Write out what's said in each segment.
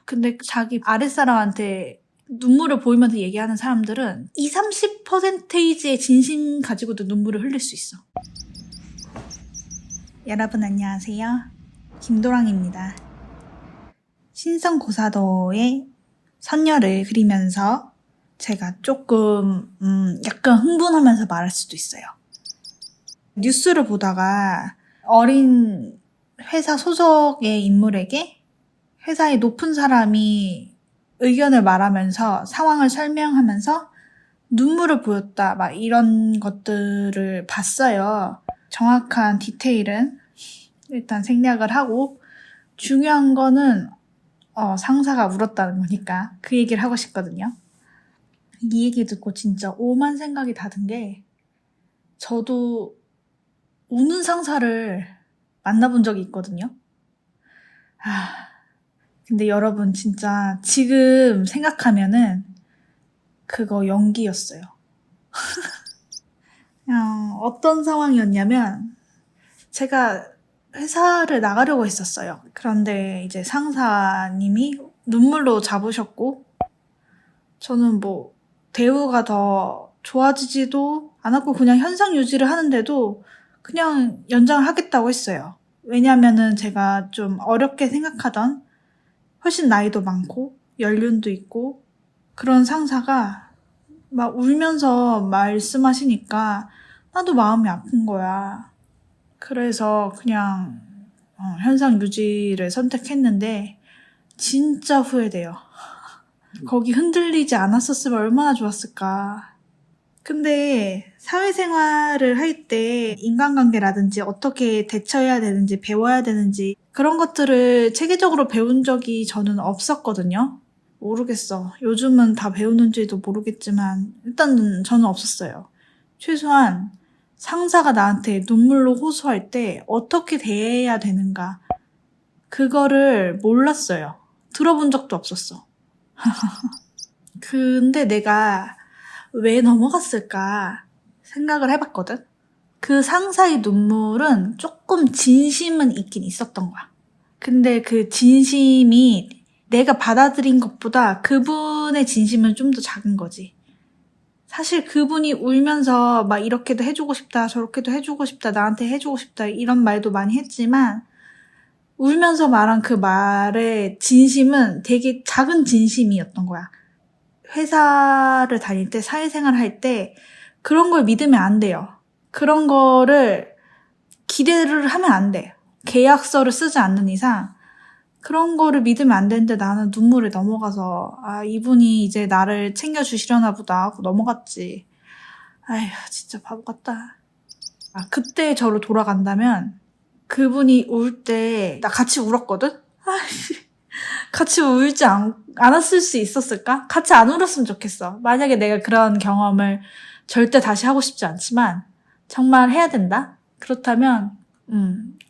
근데 자기 아랫사람한테 눈물을 보이면서 얘기하는 사람들은 20-30%의 진심 가지고도 눈물을 흘릴 수 있어. 여러분 안녕하세요. 김도랑입니다. 신성고사도의 선녀를 그리면서 제가 조금 약간 흥분하면서 말할 수도 있어요. 뉴스를 보다가 어린 회사 소속의 인물에게 회사의 높은 사람이 의견을 말하면서 상황을 설명하면서 눈물을 보였다, 막 이런 것들을 봤어요. 정확한 디테일은 일단 생략을 하고, 중요한 거는 상사가 울었다는 거니까 그 얘기를 하고 싶거든요. 이 얘기 듣고 진짜 오만 생각이 다 든 게, 저도 우는 상사를 만나본 적이 있거든요. 근데 여러분 진짜 지금 생각하면은 그거 연기였어요. 그냥 어떤 상황이었냐면, 제가 회사를 나가려고 했었어요. 그런데 이제 상사님이 눈물로 잡으셨고, 저는 뭐 대우가 더 좋아지지도 않았고 그냥 현상 유지를 하는데도 그냥 연장을 하겠다고 했어요. 왜냐면은 제가 좀 어렵게 생각하던, 훨씬 나이도 많고 연륜도 있고 그런 상사가 막 울면서 말씀하시니까 나도 마음이 아픈 거야. 그래서 그냥 현상 유지를 선택했는데 진짜 후회돼요. 거기 흔들리지 않았었으면 얼마나 좋았을까. 근데 사회생활을 할 때 인간관계라든지 어떻게 대처해야 되는지 배워야 되는지 그런 것들을 체계적으로 배운 적이 저는 없었거든요. 모르겠어. 요즘은 다 배우는지도 모르겠지만 일단 저는 없었어요. 최소한 상사가 나한테 눈물로 호소할 때 어떻게 대해야 되는가 그거를 몰랐어요. 들어본 적도 없었어. 근데 내가 왜 넘어갔을까 생각을 해봤거든. 그 상사의 눈물은 조금 진심은 있긴 있었던 거야. 근데 그 진심이 내가 받아들인 것보다 그분의 진심은 좀 더 작은 거지. 사실 그분이 울면서 막 이렇게도 해주고 싶다, 저렇게도 해주고 싶다, 나한테 해주고 싶다 이런 말도 많이 했지만 울면서 말한 그 말의 진심은 되게 작은 진심이었던 거야. 회사를 다닐 때, 사회생활 할 때 그런 걸 믿으면 안 돼요. 그런 거를 기대를 하면 안 돼. 계약서를 쓰지 않는 이상 그런 거를 믿으면 안 되는데 나는 눈물에 넘어가서 이분이 이제 나를 챙겨주시려나 보다 하고 넘어갔지. 아휴 진짜 바보 같다. 그때 저로 돌아간다면 그분이 울 때 나 같이 울었거든? 같이 울지 않았을 수 있었을까? 같이 안 울었으면 좋겠어. 만약에 내가 그런 경험을 절대 다시 하고 싶지 않지만 정말 해야 된다? 그렇다면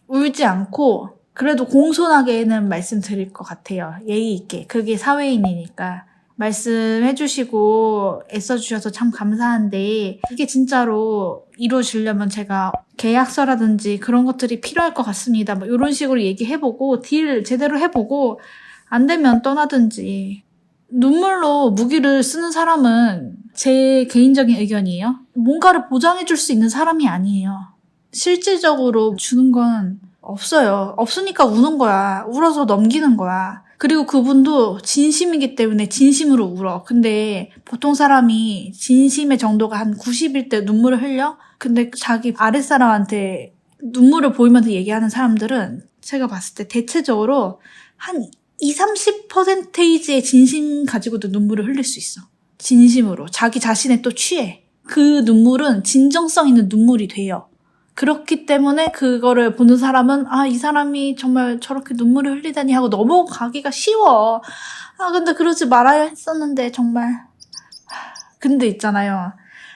울지 않고 그래도 공손하게는 말씀드릴 것 같아요. 예의 있게. 그게 사회인이니까. 말씀해주시고 애써주셔서 참 감사한데 이게 진짜로 이루어지려면 제가 계약서라든지 그런 것들이 필요할 것 같습니다. 뭐 이런 식으로 얘기해보고 딜 제대로 해보고 안 되면 떠나든지. 눈물로 무기를 쓰는 사람은 제 개인적인 의견이에요. 뭔가를 보장해줄 수 있는 사람이 아니에요. 실질적으로 주는 건 없어요. 없으니까 우는 거야. 울어서 넘기는 거야. 그리고 그분도 진심이기 때문에 진심으로 울어. 근데 보통 사람이 진심의 정도가 한 90일 때 눈물을 흘려? 근데 자기 아랫사람한테 눈물을 보이면서 얘기하는 사람들은 제가 봤을 때 대체적으로 한 20-30%의 진심 가지고도 눈물을 흘릴 수 있어. 진심으로. 자기 자신에 또 취해. 그 눈물은 진정성 있는 눈물이 돼요. 그렇기 때문에 그거를 보는 사람은 이 사람이 정말 저렇게 눈물을 흘리다니 하고 넘어가기가 쉬워. 근데 그러지 말아야 했었는데 정말. 근데 있잖아요.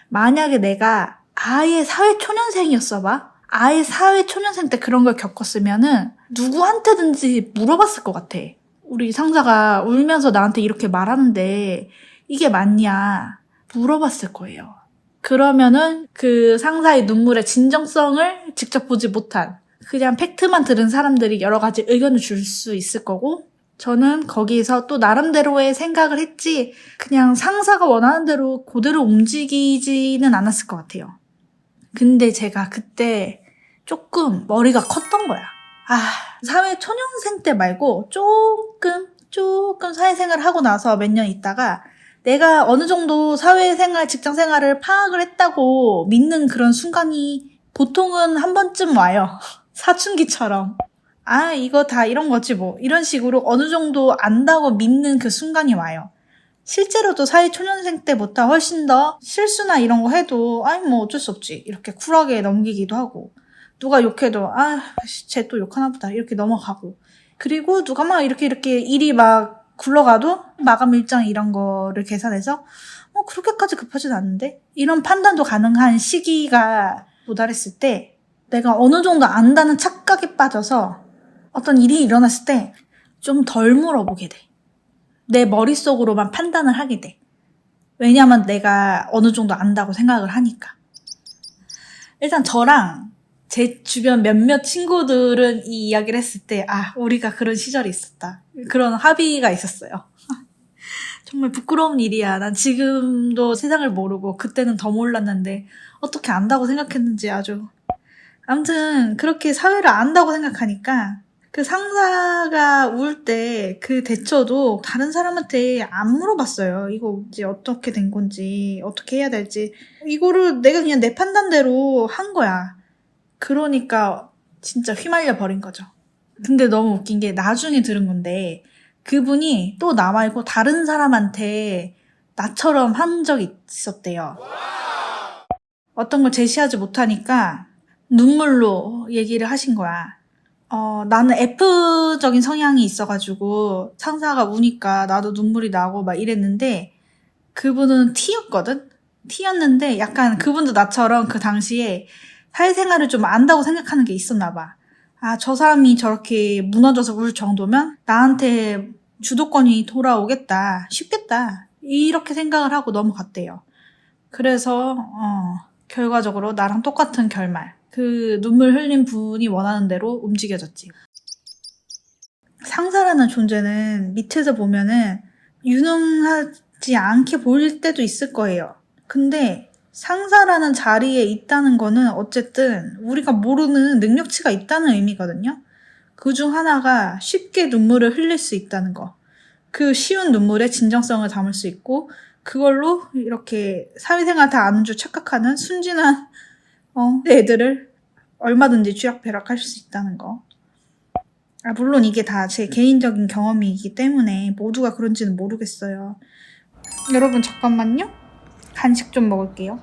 만약에 내가 아예 사회초년생이었어 봐. 아예 사회초년생 때 그런 걸 겪었으면은 누구한테든지 물어봤을 것 같아. 우리 상사가 울면서 나한테 이렇게 말하는데 이게 맞냐 물어봤을 거예요. 그러면은 그 상사의 눈물의 진정성을 직접 보지 못한 그냥 팩트만 들은 사람들이 여러 가지 의견을 줄 수 있을 거고 저는 거기서 또 나름대로의 생각을 했지 그냥 상사가 원하는 대로 그대로 움직이지는 않았을 것 같아요. 근데 제가 그때 조금 머리가 컸던 거야. 사회 초년생 때 말고 조금 사회생활을 하고 나서 몇 년 있다가 내가 어느 정도 사회생활, 직장생활을 파악을 했다고 믿는 그런 순간이 보통은 한 번쯤 와요. 사춘기처럼. 이거 다 이런 거지 뭐. 이런 식으로 어느 정도 안다고 믿는 그 순간이 와요. 실제로도 사회 초년생 때보다 훨씬 더 실수나 이런 거 해도 뭐 어쩔 수 없지. 이렇게 쿨하게 넘기기도 하고. 누가 욕해도 쟤 또 욕하나 보다. 이렇게 넘어가고. 그리고 누가 막 이렇게 일이 막 굴러가도 마감 일정 이런 거를 계산해서 그렇게까지 급하진 않은데? 이런 판단도 가능한 시기가 도달했을 때 내가 어느 정도 안다는 착각에 빠져서 어떤 일이 일어났을 때 좀 덜 물어보게 돼. 내 머릿속으로만 판단을 하게 돼. 왜냐면 내가 어느 정도 안다고 생각을 하니까. 일단 저랑 제 주변 몇몇 친구들은 이 이야기를 했을 때 우리가 그런 시절이 있었다. 그런 합의가 있었어요. 정말 부끄러운 일이야. 난 지금도 세상을 모르고 그때는 더 몰랐는데 어떻게 안다고 생각했는지 아주. 아무튼 그렇게 사회를 안다고 생각하니까 그 상사가 울 때 그 대처도 다른 사람한테 안 물어봤어요. 이거 이제 어떻게 된 건지, 어떻게 해야 될지. 이거를 내가 그냥 내 판단대로 한 거야. 그러니까 진짜 휘말려 버린 거죠. 근데 너무 웃긴 게 나중에 들은 건데 그분이 또 나 말고 다른 사람한테 나처럼 한 적이 있었대요. 어떤 걸 제시하지 못하니까 눈물로 얘기를 하신 거야. 나는 F적인 성향이 있어가지고 상사가 우니까 나도 눈물이 나고 막 이랬는데 그분은 T였거든? T였는데 약간 그분도 나처럼 그 당시에 사회생활을 좀 안다고 생각하는 게 있었나 봐. 저 사람이 저렇게 무너져서 울 정도면 나한테 주도권이 돌아오겠다, 쉽겠다 이렇게 생각을 하고 넘어갔대요. 그래서 결과적으로 나랑 똑같은 결말. 그 눈물 흘린 분이 원하는 대로 움직여졌지. 상사라는 존재는 밑에서 보면은 유능하지 않게 보일 때도 있을 거예요. 근데 상사라는 자리에 있다는 거는 어쨌든 우리가 모르는 능력치가 있다는 의미거든요. 그중 하나가 쉽게 눈물을 흘릴 수 있다는 거. 그 쉬운 눈물에 진정성을 담을 수 있고 그걸로 이렇게 사회생활 다 아는 줄 착각하는 순진한 애들을 얼마든지 쥐락펴락할 수 있다는 거. 물론 이게 다 제 개인적인 경험이기 때문에 모두가 그런지는 모르겠어요. 여러분 잠깐만요. 간식 좀 먹을게요.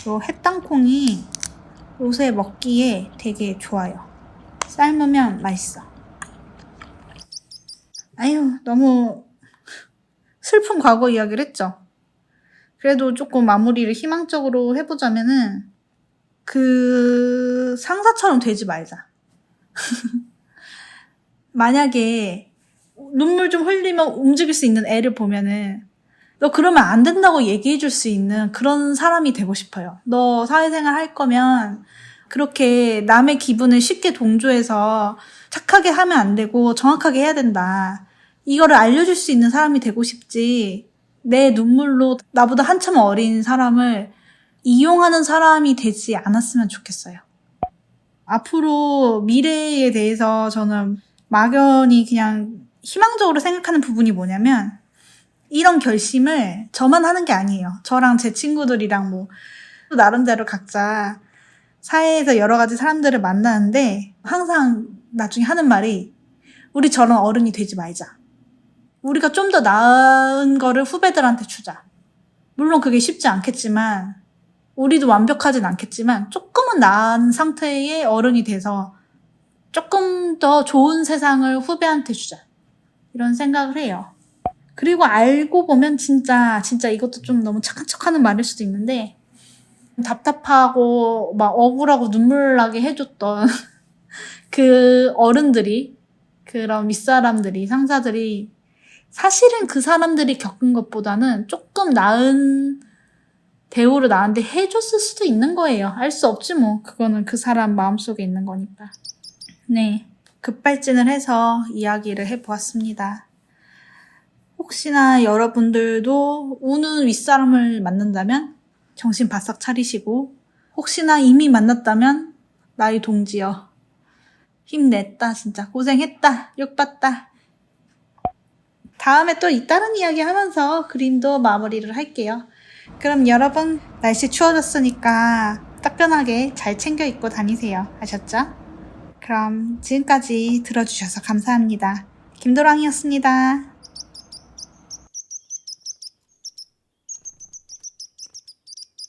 요 햇땅콩이 요새 먹기에 되게 좋아요. 삶으면 맛있어. 너무 슬픈 과거 이야기를 했죠. 그래도 조금 마무리를 희망적으로 해보자면은 그 상사처럼 되지 말자. 만약에 눈물 좀 흘리면 움직일 수 있는 애를 보면은 너 그러면 안 된다고 얘기해 줄 수 있는 그런 사람이 되고 싶어요. 너 사회생활 할 거면 그렇게 남의 기분을 쉽게 동조해서 착하게 하면 안 되고 정확하게 해야 된다. 이거를 알려줄 수 있는 사람이 되고 싶지. 내 눈물로 나보다 한참 어린 사람을 이용하는 사람이 되지 않았으면 좋겠어요. 앞으로 미래에 대해서 저는 막연히 그냥 희망적으로 생각하는 부분이 뭐냐면 이런 결심을 저만 하는 게 아니에요. 저랑 제 친구들이랑 나름대로 각자 사회에서 여러 가지 사람들을 만나는데 항상 나중에 하는 말이 우리 저런 어른이 되지 말자. 우리가 좀 더 나은 거를 후배들한테 주자. 물론 그게 쉽지 않겠지만 우리도 완벽하진 않겠지만 조금은 나은 상태의 어른이 돼서 조금 더 좋은 세상을 후배한테 주자. 이런 생각을 해요. 그리고 알고 보면 진짜 이것도 좀 너무 착한 척하는 말일 수도 있는데 답답하고 막 억울하고 눈물 나게 해줬던 그 어른들이 그런 윗사람들이 상사들이 사실은 그 사람들이 겪은 것보다는 조금 나은 대우를 나한테 해줬을 수도 있는 거예요. 알 수 없지 뭐. 그거는 그 사람 마음속에 있는 거니까. 네, 급발진을 해서 이야기를 해보았습니다. 혹시나 여러분들도 우는 윗사람을 만난다면 정신 바싹 차리시고, 혹시나 이미 만났다면 나의 동지여, 힘냈다, 진짜 고생했다, 욕봤다. 다음에 또 다른 이야기 하면서 그림도 마무리를 할게요. 그럼 여러분, 날씨 추워졌으니까 따끈하게 잘 챙겨 입고 다니세요. 아셨죠? 그럼 지금까지 들어주셔서 감사합니다. 김도랑이었습니다.